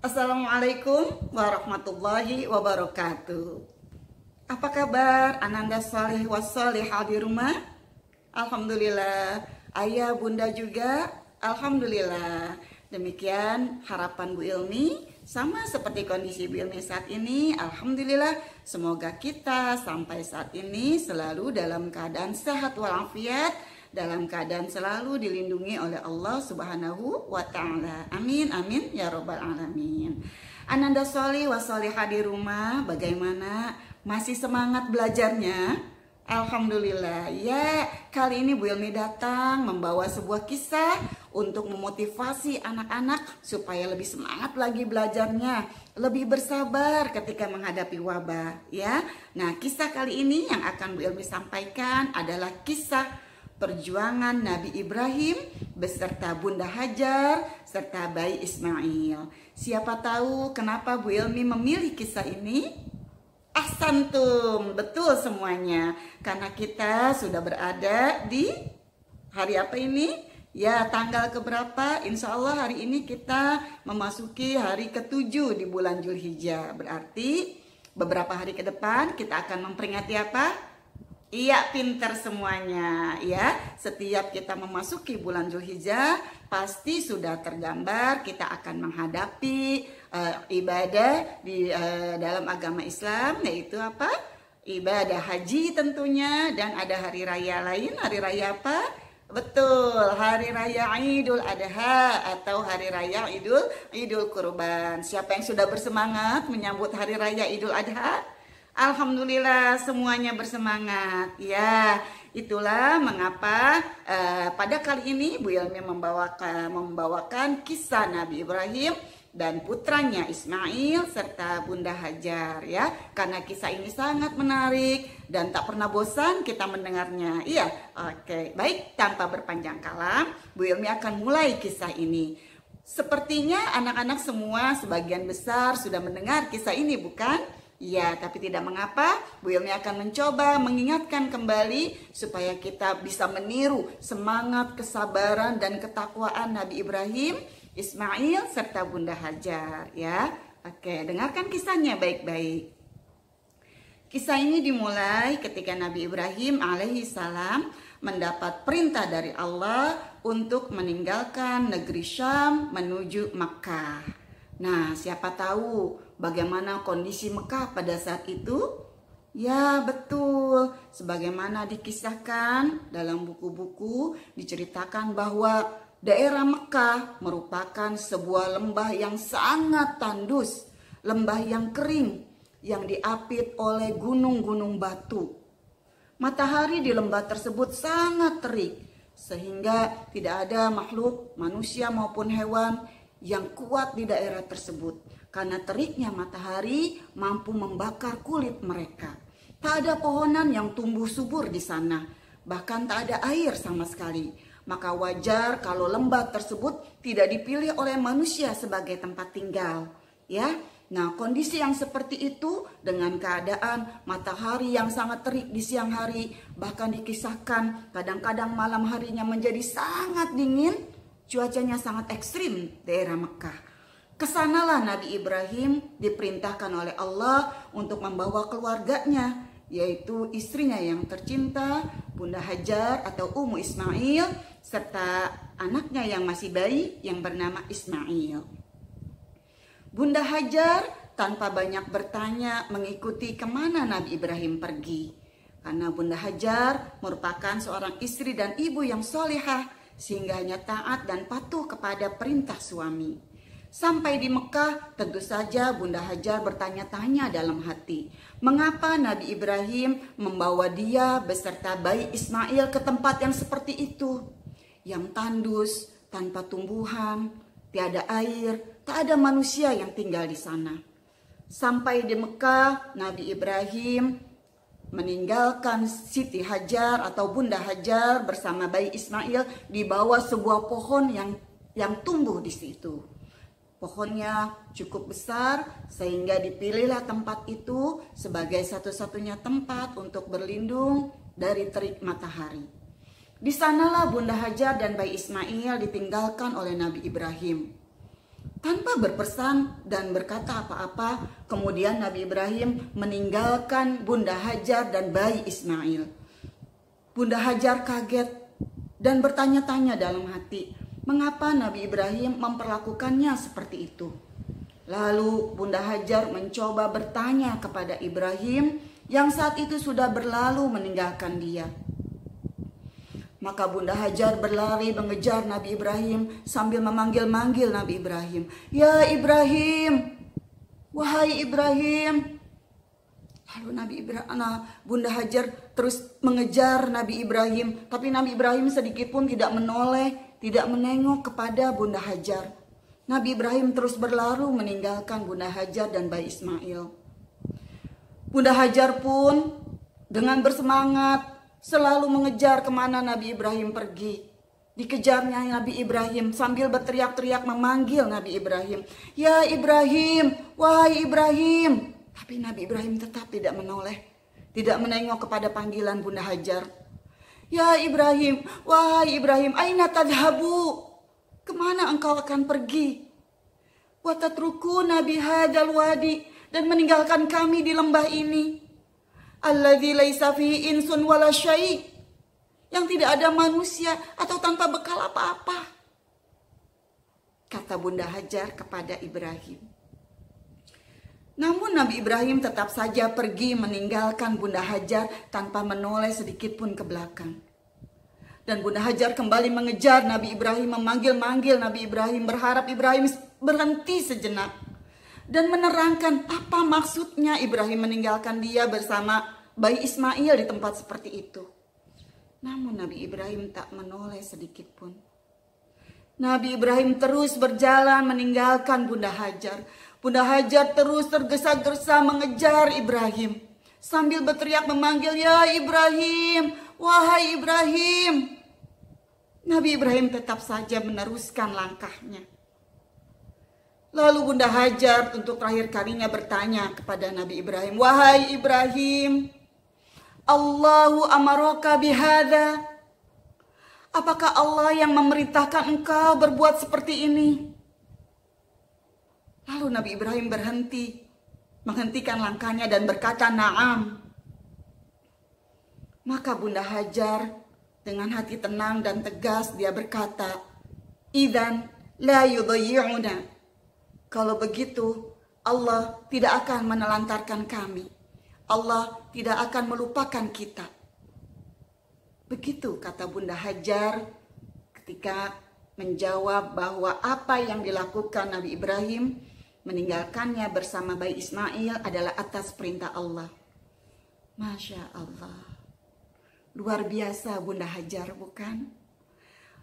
Assalamualaikum warahmatullahi wabarakatuh. Apa kabar Ananda Salih wassalihah di rumah? Alhamdulillah. Ayah bunda juga? Alhamdulillah. Demikian harapan Bu Ilmi, sama seperti kondisi Bu Ilmi saat ini. Alhamdulillah, semoga kita sampai saat ini selalu dalam keadaan sehat walafiat, dalam keadaan selalu dilindungi oleh Allah Subhanahu wa Ta'ala. Amin, amin ya Rabbal Alamin. Ananda Sholih washolihah di rumah, bagaimana? Masih semangat belajarnya? Alhamdulillah. Ya, kali ini Bu Ilmi datang membawa sebuah kisah untuk memotivasi anak-anak supaya lebih semangat lagi belajarnya, lebih bersabar ketika menghadapi wabah, ya. Nah, kisah kali ini yang akan Bu Ilmi sampaikan adalah kisah perjuangan Nabi Ibrahim beserta Bunda Hajar serta bayi Ismail. Siapa tahu kenapa Bu Ilmi memilih kisah ini? Ahsantum, betul semuanya. Karena kita sudah berada di hari apa ini? Ya, tanggal keberapa? Insya Allah hari ini kita memasuki hari ke-7 di bulan Zulhijjah. Berarti beberapa hari ke depan kita akan memperingati apa? Iya, pinter semuanya ya. Setiap kita memasuki bulan Zulhijjah pasti sudah tergambar kita akan menghadapi ibadah di dalam agama Islam, yaitu apa? Ibadah haji tentunya, dan ada hari raya lain. Hari raya apa? Betul, hari raya Idul Adha atau hari raya Idul Kurban. Siapa yang sudah bersemangat menyambut hari raya Idul Adha? Alhamdulillah, semuanya bersemangat. Ya, itulah mengapa pada kali ini Bu Ilmi membawakan kisah Nabi Ibrahim dan putranya Ismail serta Bunda Hajar, ya. Karena kisah ini sangat menarik dan tak pernah bosan kita mendengarnya. Iya, oke. Baik, tanpa berpanjang kalam, Bu Ilmi akan mulai kisah ini. Sepertinya anak-anak semua sebagian besar sudah mendengar kisah ini, bukan? Ya, tapi tidak mengapa, Bu Ilmi akan mencoba mengingatkan kembali supaya kita bisa meniru semangat, kesabaran, dan ketakwaan Nabi Ibrahim, Ismail, serta Bunda Hajar, ya. Oke, dengarkan kisahnya baik-baik. Kisah ini dimulai ketika Nabi Ibrahim alaihissalam mendapat perintah dari Allah untuk meninggalkan negeri Syam menuju Makkah. Nah, siapa tahu bagaimana kondisi Mekah pada saat itu? Ya, betul. Sebagaimana dikisahkan dalam buku-buku, diceritakan bahwa daerah Mekah merupakan sebuah lembah yang sangat tandus, lembah yang kering, yang diapit oleh gunung-gunung batu. Matahari di lembah tersebut sangat terik, sehingga tidak ada makhluk, manusia maupun hewan yang kuat di daerah tersebut. Karena teriknya matahari mampu membakar kulit mereka. Tak ada pohonan yang tumbuh subur di sana, bahkan tak ada air sama sekali. Maka wajar kalau lembah tersebut tidak dipilih oleh manusia sebagai tempat tinggal, ya. Nah, kondisi yang seperti itu dengan keadaan matahari yang sangat terik di siang hari, bahkan dikisahkan kadang-kadang malam harinya menjadi sangat dingin, cuacanya sangat ekstrim daerah Mekah. Kesanalah Nabi Ibrahim diperintahkan oleh Allah untuk membawa keluarganya, yaitu istrinya yang tercinta, Bunda Hajar atau Ummu Ismail, serta anaknya yang masih bayi yang bernama Ismail. Bunda Hajar tanpa banyak bertanya mengikuti kemana Nabi Ibrahim pergi. Karena Bunda Hajar merupakan seorang istri dan ibu yang solehah, sehingga hanya taat dan patuh kepada perintah suami. Sampai di Mekah, tentu saja Bunda Hajar bertanya-tanya dalam hati, mengapa Nabi Ibrahim membawa dia beserta bayi Ismail ke tempat yang seperti itu, yang tandus, tanpa tumbuhan, tiada air, tak ada manusia yang tinggal di sana. Sampai di Mekah, Nabi Ibrahim meninggalkan Siti Hajar atau Bunda Hajar bersama bayi Ismail di bawah sebuah pohon yang tumbuh di situ. Pohonnya cukup besar sehingga dipilihlah tempat itu sebagai satu-satunya tempat untuk berlindung dari terik matahari. Di sanalah Bunda Hajar dan bayi Ismail ditinggalkan oleh Nabi Ibrahim. tanpa berpesan dan berkata apa-apa. Kemudian Nabi Ibrahim meninggalkan Bunda Hajar dan bayi Ismail. Bunda Hajar kaget dan bertanya-tanya dalam hati, mengapa Nabi Ibrahim memperlakukannya seperti itu. Lalu Bunda Hajar mencoba bertanya kepada Ibrahim yang saat itu sudah berlalu meninggalkan dia. Maka Bunda Hajar berlari mengejar Nabi Ibrahim sambil memanggil-manggil Nabi Ibrahim. Ya Ibrahim, wahai Ibrahim. Lalu Bunda Hajar terus mengejar Nabi Ibrahim. Tapi Nabi Ibrahim sedikit pun tidak menoleh, tidak menengok kepada Bunda Hajar. Nabi Ibrahim terus berlari meninggalkan Bunda Hajar dan bayi Ismail. Bunda Hajar pun dengan bersemangat selalu mengejar kemana Nabi Ibrahim pergi. Dikejarnya Nabi Ibrahim sambil berteriak-teriak memanggil Nabi Ibrahim. Ya Ibrahim, wahai Ibrahim. Tapi Nabi Ibrahim tetap tidak menoleh, tidak menengok kepada panggilan Bunda Hajar. Ya Ibrahim, wahai Ibrahim, aina tadhabu? Kemana engkau akan pergi? Wa tatrukuna bihadzal wadi, dan meninggalkan kami di lembah ini. Alladzi laisa fihi insun wala syai', yang tidak ada manusia atau tanpa bekal apa-apa. Kata Bunda Hajar kepada Ibrahim. Namun Nabi Ibrahim tetap saja pergi meninggalkan Bunda Hajar tanpa menoleh sedikit pun ke belakang. Dan Bunda Hajar kembali mengejar Nabi Ibrahim, memanggil-manggil Nabi Ibrahim, berharap Ibrahim berhenti sejenak dan menerangkan apa maksudnya Ibrahim meninggalkan dia bersama bayi Ismail di tempat seperti itu. Namun Nabi Ibrahim tak menoleh sedikit pun. Nabi Ibrahim terus berjalan meninggalkan Bunda Hajar. Bunda Hajar terus tergesa-gesa mengejar Ibrahim sambil berteriak memanggil, ya Ibrahim, wahai Ibrahim. Nabi Ibrahim tetap saja meneruskan langkahnya. Lalu Bunda Hajar untuk terakhir kalinya bertanya kepada Nabi Ibrahim, wahai Ibrahim, Allahu amaraka bihadza? Apakah Allah yang memerintahkan engkau berbuat seperti ini? Lalu Nabi Ibrahim menghentikan langkahnya dan berkata, na'am. Maka Bunda Hajar dengan hati tenang dan tegas dia berkata, idzan la yudayyi'una. Kalau begitu, Allah tidak akan menelantarkan kami. Allah tidak akan melupakan kita. Begitu kata Bunda Hajar ketika menjawab bahwa apa yang dilakukan Nabi Ibrahim, meninggalkannya bersama bayi Ismail adalah atas perintah Allah. Masya Allah. Luar biasa Bunda Hajar, bukan?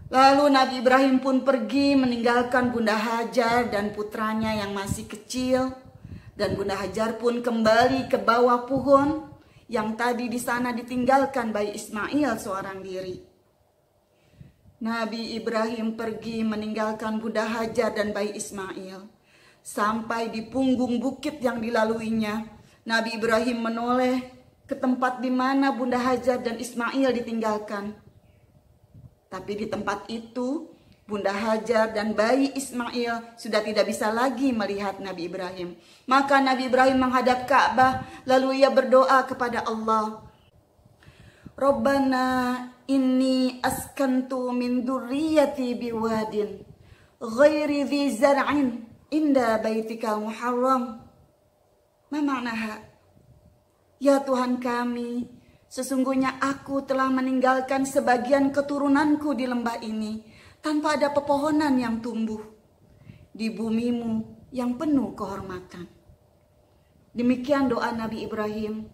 Lalu Nabi Ibrahim pun pergi meninggalkan Bunda Hajar dan putranya yang masih kecil. Dan Bunda Hajar pun kembali ke bawah pohon yang tadi di sana ditinggalkan bayi Ismail seorang diri. Nabi Ibrahim pergi meninggalkan Bunda Hajar dan bayi Ismail. Sampai di punggung bukit yang dilaluinya, Nabi Ibrahim menoleh ke tempat di mana Bunda Hajar dan Ismail ditinggalkan. Tapi di tempat itu, Bunda Hajar dan bayi Ismail sudah tidak bisa lagi melihat Nabi Ibrahim. Maka Nabi Ibrahim menghadap Ka'bah, lalu ia berdoa kepada Allah. Rabbana inni askantu min dzurriyyati biwadin ghairi dzi zar'in inda baitikal muharram. Ma ma'naha? Ya Tuhan kami, sesungguhnya aku telah meninggalkan sebagian keturunanku di lembah ini tanpa ada pepohonan yang tumbuh di bumimu yang penuh kehormatan. Demikian doa Nabi Ibrahim.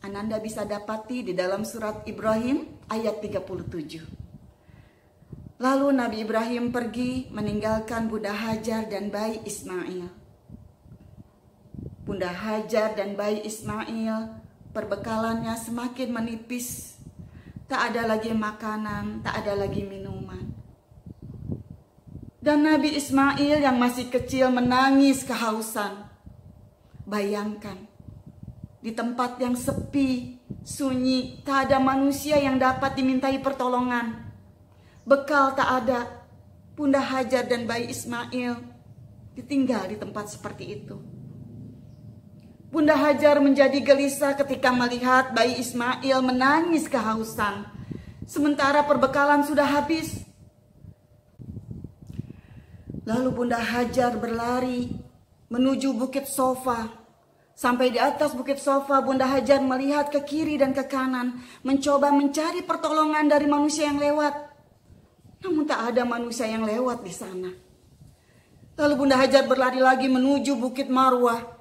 Ananda bisa dapati di dalam surat Ibrahim ayat 37. Lalu Nabi Ibrahim pergi meninggalkan Bunda Hajar dan bayi Ismail. Bunda Hajar dan bayi Ismail perbekalannya semakin menipis. Tak ada lagi makanan, tak ada lagi minuman. Dan Nabi Ismail yang masih kecil menangis kehausan. Bayangkan, di tempat yang sepi, sunyi, tak ada manusia yang dapat dimintai pertolongan. Bekal tak ada. Bunda Hajar dan bayi Ismail ditinggal di tempat seperti itu. Bunda Hajar menjadi gelisah ketika melihat bayi Ismail menangis kehausan, sementara perbekalan sudah habis. Lalu Bunda Hajar berlari menuju Bukit Sofa. Sampai di atas Bukit Sofa, Bunda Hajar melihat ke kiri dan ke kanan, mencoba mencari pertolongan dari manusia yang lewat. Namun tak ada manusia yang lewat di sana. Lalu Bunda Hajar berlari lagi menuju Bukit Marwah.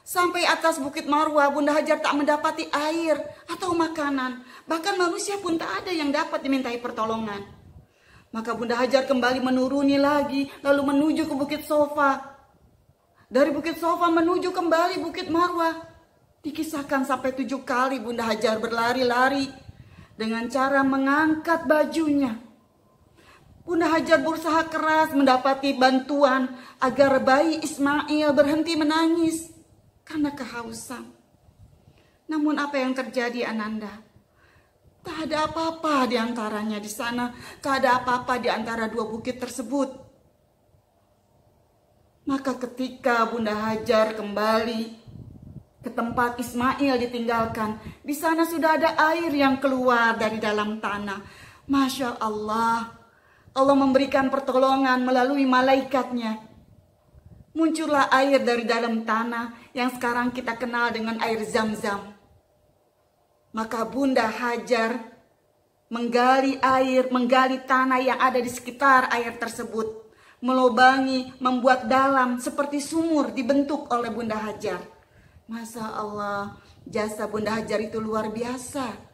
Sampai atas Bukit Marwah, Bunda Hajar tak mendapati air atau makanan. Bahkan manusia pun tak ada yang dapat dimintai pertolongan. Maka Bunda Hajar kembali menuruni lagi, lalu menuju ke Bukit Sofa. Dari Bukit Sofa menuju kembali Bukit Marwah. Dikisahkan sampai 7 kali Bunda Hajar berlari-lari dengan cara mengangkat bajunya. Bunda Hajar berusaha keras mendapati bantuan agar bayi Ismail berhenti menangis karena kehausan. Namun apa yang terjadi, Ananda? Tak ada apa-apa di antaranya di sana. Tak ada apa-apa di antara dua bukit tersebut. Maka ketika Bunda Hajar kembali ke tempat Ismail ditinggalkan, di sana sudah ada air yang keluar dari dalam tanah. Masya Allah, Allah memberikan pertolongan melalui malaikatnya. Muncullah air dari dalam tanah yang sekarang kita kenal dengan air Zam-Zam. Maka Bunda Hajar menggali air, menggali tanah yang ada di sekitar air tersebut. Melubangi, membuat dalam seperti sumur dibentuk oleh Bunda Hajar. Masya Allah, jasa Bunda Hajar itu luar biasa.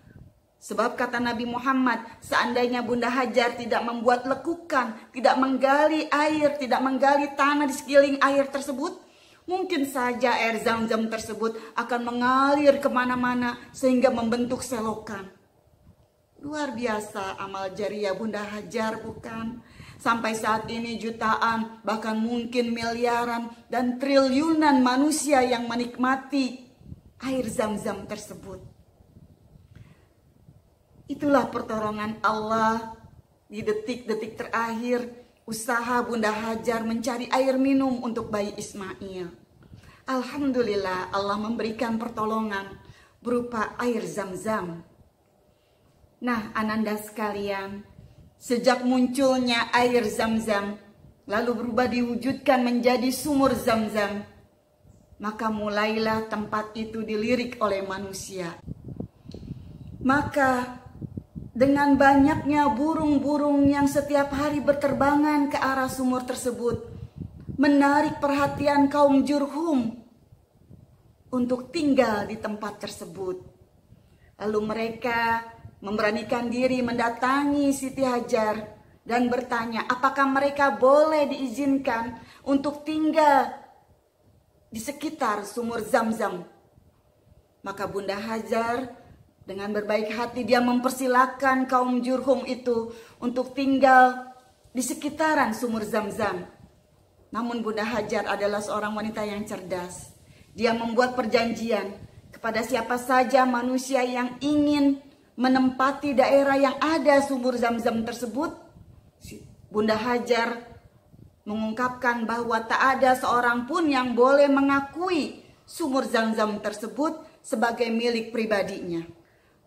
Sebab kata Nabi Muhammad, seandainya Bunda Hajar tidak membuat lekukan, tidak menggali air, tidak menggali tanah di sekeliling air tersebut, mungkin saja air Zam-Zam tersebut akan mengalir kemana-mana sehingga membentuk selokan. Luar biasa amal jariah Bunda Hajar, bukan? Sampai saat ini jutaan, bahkan mungkin miliaran dan triliunan manusia yang menikmati air Zam-Zam tersebut. Itulah pertolongan Allah di detik-detik terakhir usaha Bunda Hajar mencari air minum untuk bayi Ismail. Alhamdulillah Allah memberikan pertolongan berupa air Zam-Zam. Nah, Ananda sekalian, sejak munculnya air Zam-Zam lalu berubah diwujudkan menjadi sumur Zam-Zam, maka mulailah tempat itu dilirik oleh manusia. Maka dengan banyaknya burung-burung yang setiap hari berterbangan ke arah sumur tersebut, menarik perhatian kaum Jurhum untuk tinggal di tempat tersebut. Lalu mereka memberanikan diri mendatangi Siti Hajar dan bertanya apakah mereka boleh diizinkan untuk tinggal di sekitar sumur Zam-Zam. Maka Bunda Hajar dengan berbaik hati dia mempersilahkan kaum Jurhum itu untuk tinggal di sekitaran sumur Zam-Zam. Namun Bunda Hajar adalah seorang wanita yang cerdas. Dia membuat perjanjian kepada siapa saja manusia yang ingin menempati daerah yang ada sumur Zam-Zam tersebut. Bunda Hajar mengungkapkan bahwa tak ada seorang pun yang boleh mengakui sumur Zam-Zam tersebut sebagai milik pribadinya.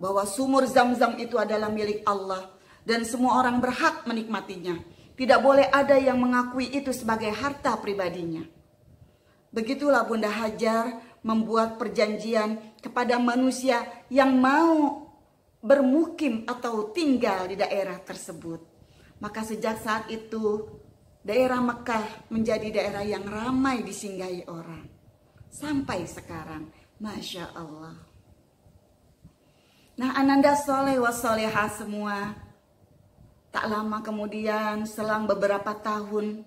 Bahwa sumur Zam-Zam itu adalah milik Allah dan semua orang berhak menikmatinya. Tidak boleh ada yang mengakui itu sebagai harta pribadinya. Begitulah Bunda Hajar membuat perjanjian kepada manusia yang mau bermukim atau tinggal di daerah tersebut. Maka sejak saat itu daerah Mekah menjadi daerah yang ramai disinggahi orang. Sampai sekarang, Masya Allah. Nah, Ananda soleh wasolehah semua, tak lama kemudian selang beberapa tahun,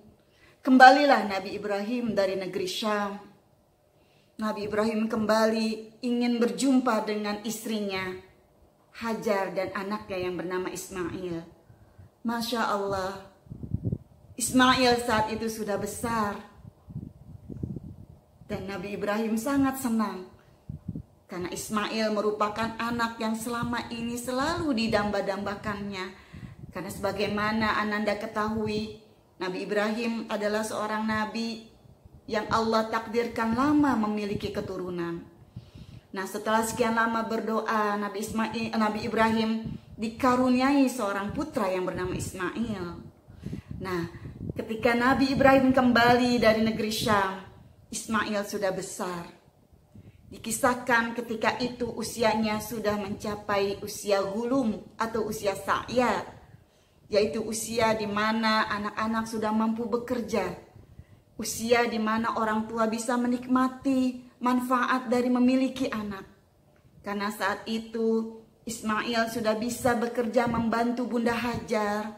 kembalilah Nabi Ibrahim dari negeri Syam. Nabi Ibrahim kembali ingin berjumpa dengan istrinya Hajar dan anaknya yang bernama Ismail. Masya Allah, Ismail saat itu sudah besar. Dan Nabi Ibrahim sangat senang karena Ismail merupakan anak yang selama ini selalu didamba-dambakannya. Karena sebagaimana Ananda ketahui, Nabi Ibrahim adalah seorang nabi yang Allah takdirkan lama memiliki keturunan. Nah, setelah sekian lama berdoa, Nabi Ibrahim dikaruniai seorang putra yang bernama Ismail. Nah, ketika Nabi Ibrahim kembali dari negeri Syam, Ismail sudah besar. Dikisahkan ketika itu usianya sudah mencapai usia hulum atau usia sa'ya, yaitu usia di mana anak-anak sudah mampu bekerja, usia di mana orang tua bisa menikmati manfaat dari memiliki anak. Karena saat itu Ismail sudah bisa bekerja membantu Bunda Hajar,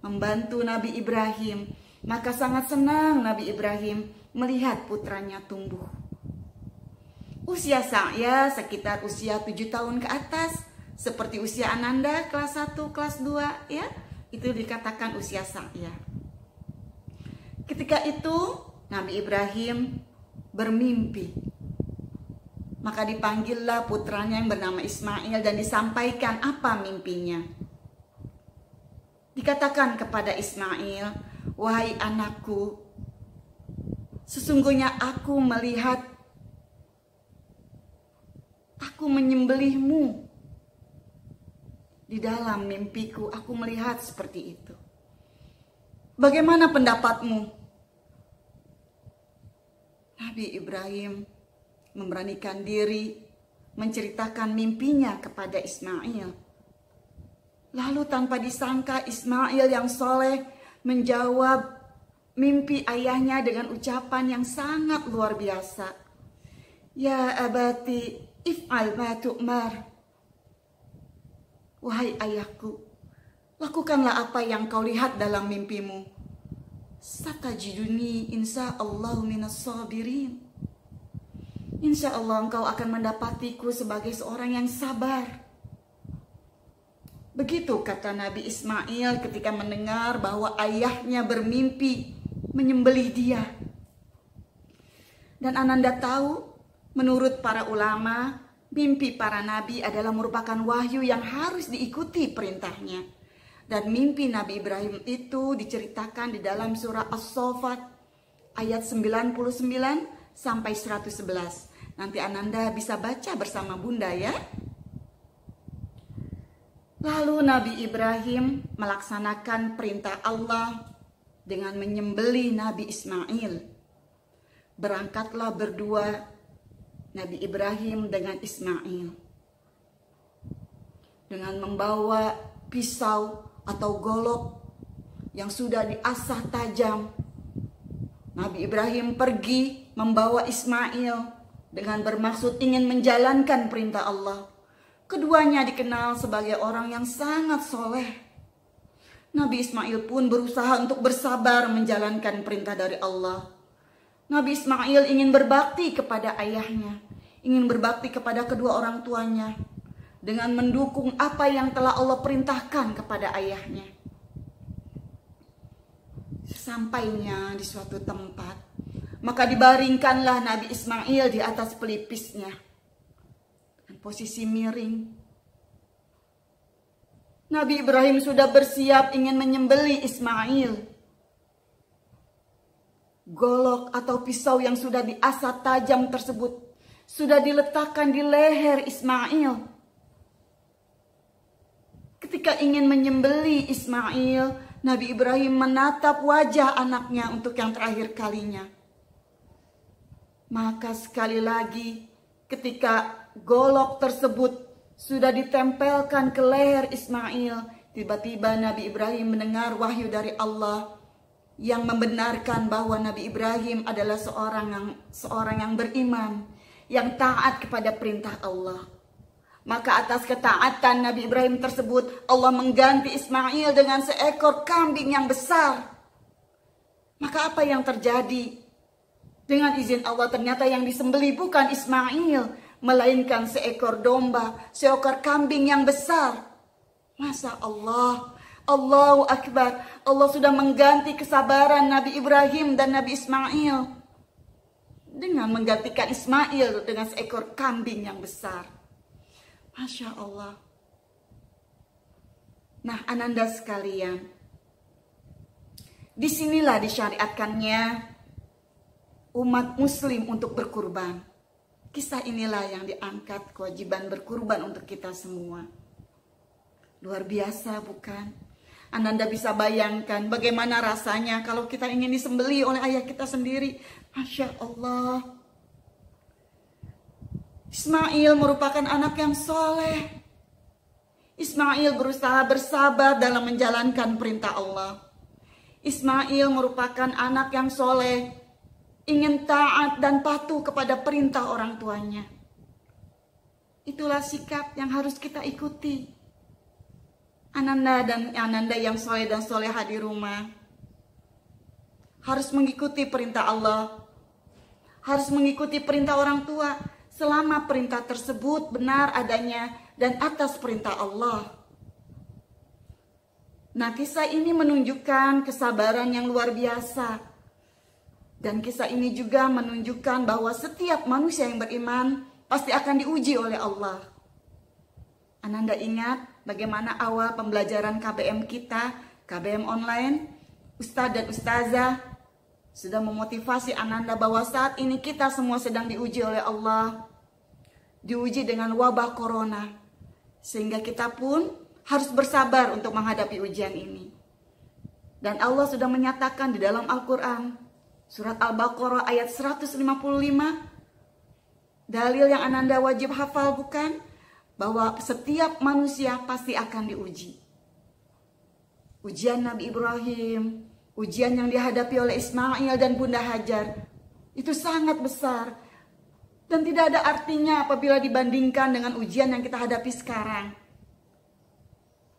membantu Nabi Ibrahim. Maka sangat senang Nabi Ibrahim melihat putranya tumbuh. Usia saya sekitar usia 7 tahun ke atas, seperti usia Ananda kelas 1, kelas 2 ya. Itu dikatakan usia saya. Ketika itu Nabi Ibrahim bermimpi. Maka dipanggillah putranya yang bernama Ismail dan disampaikan apa mimpinya. Dikatakan kepada Ismail, "Wahai anakku, sesungguhnya aku melihat aku menyembelihmu. Di dalam mimpiku aku melihat seperti itu. Bagaimana pendapatmu?" Nabi Ibrahim memberanikan diri menceritakan mimpinya kepada Ismail. Lalu tanpa disangka Ismail yang soleh menjawab mimpi ayahnya dengan ucapan yang sangat luar biasa. "Ya abati, if'al ma tu'mar." Wahai ayahku, lakukanlah apa yang kau lihat dalam mimpimu. Satajiduni insyaallah minas sabirin. Insya Allah engkau akan mendapatiku sebagai seorang yang sabar. Begitu kata Nabi Ismail ketika mendengar bahwa ayahnya bermimpi menyembelih dia. Dan Ananda tahu, menurut para ulama, mimpi para nabi adalah merupakan wahyu yang harus diikuti perintahnya. Dan mimpi Nabi Ibrahim itu diceritakan di dalam surah As-Saffat ayat 99 sampai 111. Nanti Ananda bisa baca bersama Bunda ya. Lalu Nabi Ibrahim melaksanakan perintah Allah dengan menyembelih Nabi Ismail. Berangkatlah berdua Nabi Ibrahim dengan Ismail dengan membawa pisau atau golok yang sudah diasah tajam. Nabi Ibrahim pergi membawa Ismail dengan bermaksud ingin menjalankan perintah Allah. Keduanya dikenal sebagai orang yang sangat soleh. Nabi Ismail pun berusaha untuk bersabar menjalankan perintah dari Allah. Nabi Ismail ingin berbakti kepada ayahnya, ingin berbakti kepada kedua orang tuanya dengan mendukung apa yang telah Allah perintahkan kepada ayahnya. Sesampainya di suatu tempat, maka dibaringkanlah Nabi Ismail di atas pelipisnya dengan posisi miring. Nabi Ibrahim sudah bersiap ingin menyembelih Ismail. Golok atau pisau yang sudah diasah tajam tersebut sudah diletakkan di leher Ismail. Ketika ingin menyembelih Ismail, Nabi Ibrahim menatap wajah anaknya untuk yang terakhir kalinya. Maka sekali lagi ketika golok tersebut sudah ditempelkan ke leher Ismail, tiba-tiba Nabi Ibrahim mendengar wahyu dari Allah yang membenarkan bahwa Nabi Ibrahim adalah seorang yang beriman, yang taat kepada perintah Allah. Maka atas ketaatan Nabi Ibrahim tersebut, Allah mengganti Ismail dengan seekor kambing yang besar. Maka apa yang terjadi? Dengan izin Allah ternyata yang disembelih bukan Ismail, melainkan seekor domba, seekor kambing yang besar. Masya Allah, Allahu Akbar. Allah sudah mengganti kesabaran Nabi Ibrahim dan Nabi Ismail dengan menggantikan Ismail dengan seekor kambing yang besar. Masya Allah. Nah, Ananda sekalian, disinilah disyariatkannya umat muslim untuk berkurban. Kisah inilah yang diangkat, kewajiban berkurban untuk kita semua. Luar biasa bukan? Ananda bisa bayangkan bagaimana rasanya kalau kita ingin disembelih oleh ayah kita sendiri. Masya Allah. Ismail merupakan anak yang soleh. Ismail berusaha bersabar dalam menjalankan perintah Allah. Ismail merupakan anak yang soleh, ingin taat dan patuh kepada perintah orang tuanya. Itulah sikap yang harus kita ikuti. Ananda yang soleh dan soleha di rumah harus mengikuti perintah Allah, harus mengikuti perintah orang tua selama perintah tersebut benar adanya dan atas perintah Allah. Nah, kisah ini menunjukkan kesabaran yang luar biasa. Dan kisah ini juga menunjukkan bahwa setiap manusia yang beriman pasti akan diuji oleh Allah. Ananda ingat bagaimana awal pembelajaran KBM kita, KBM online, Ustadz dan Ustazah sudah memotivasi Ananda bahwa saat ini kita semua sedang diuji oleh Allah. Diuji dengan wabah corona. Sehingga kita pun harus bersabar untuk menghadapi ujian ini. Dan Allah sudah menyatakan di dalam Al-Quran, surat Al-Baqarah ayat 155, dalil yang Ananda wajib hafal bukan? Bahwa setiap manusia pasti akan diuji. Ujian Nabi Ibrahim, ujian yang dihadapi oleh Ismail dan Bunda Hajar, itu sangat besar. Dan tidak ada artinya apabila dibandingkan dengan ujian yang kita hadapi sekarang.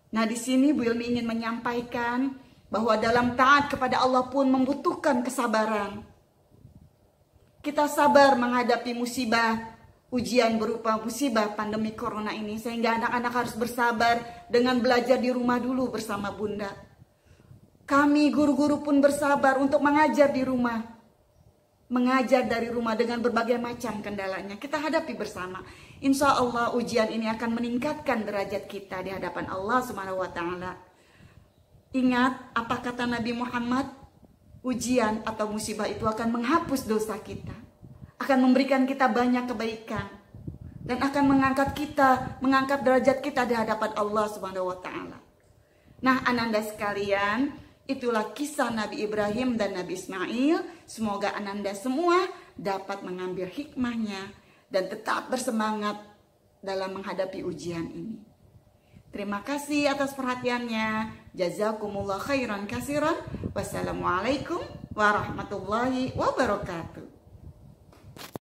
Nah, di sini Bu Ilmi ingin menyampaikan bahwa dalam taat kepada Allah pun membutuhkan kesabaran. Kita sabar menghadapi musibah, ujian berupa musibah pandemi corona ini. Sehingga anak-anak harus bersabar dengan belajar di rumah dulu bersama Bunda. Kami guru-guru pun bersabar untuk mengajar di rumah. Mengajar dari rumah dengan berbagai macam kendalanya. Kita hadapi bersama. Insya Allah ujian ini akan meningkatkan derajat kita di hadapan Allah Subhanahu wa Ta'ala. Ingat apa kata Nabi Muhammad? Ujian atau musibah itu akan menghapus dosa kita. Akan memberikan kita banyak kebaikan. Dan akan mengangkat derajat kita di hadapan Allah Subhanahu wa Ta'ala. Nah, Ananda sekalian, itulah kisah Nabi Ibrahim dan Nabi Ismail. Semoga Ananda semua dapat mengambil hikmahnya dan tetap bersemangat dalam menghadapi ujian ini. Terima kasih atas perhatiannya. Jazakumullah khairan kasiran. Wassalamualaikum warahmatullahi wabarakatuh.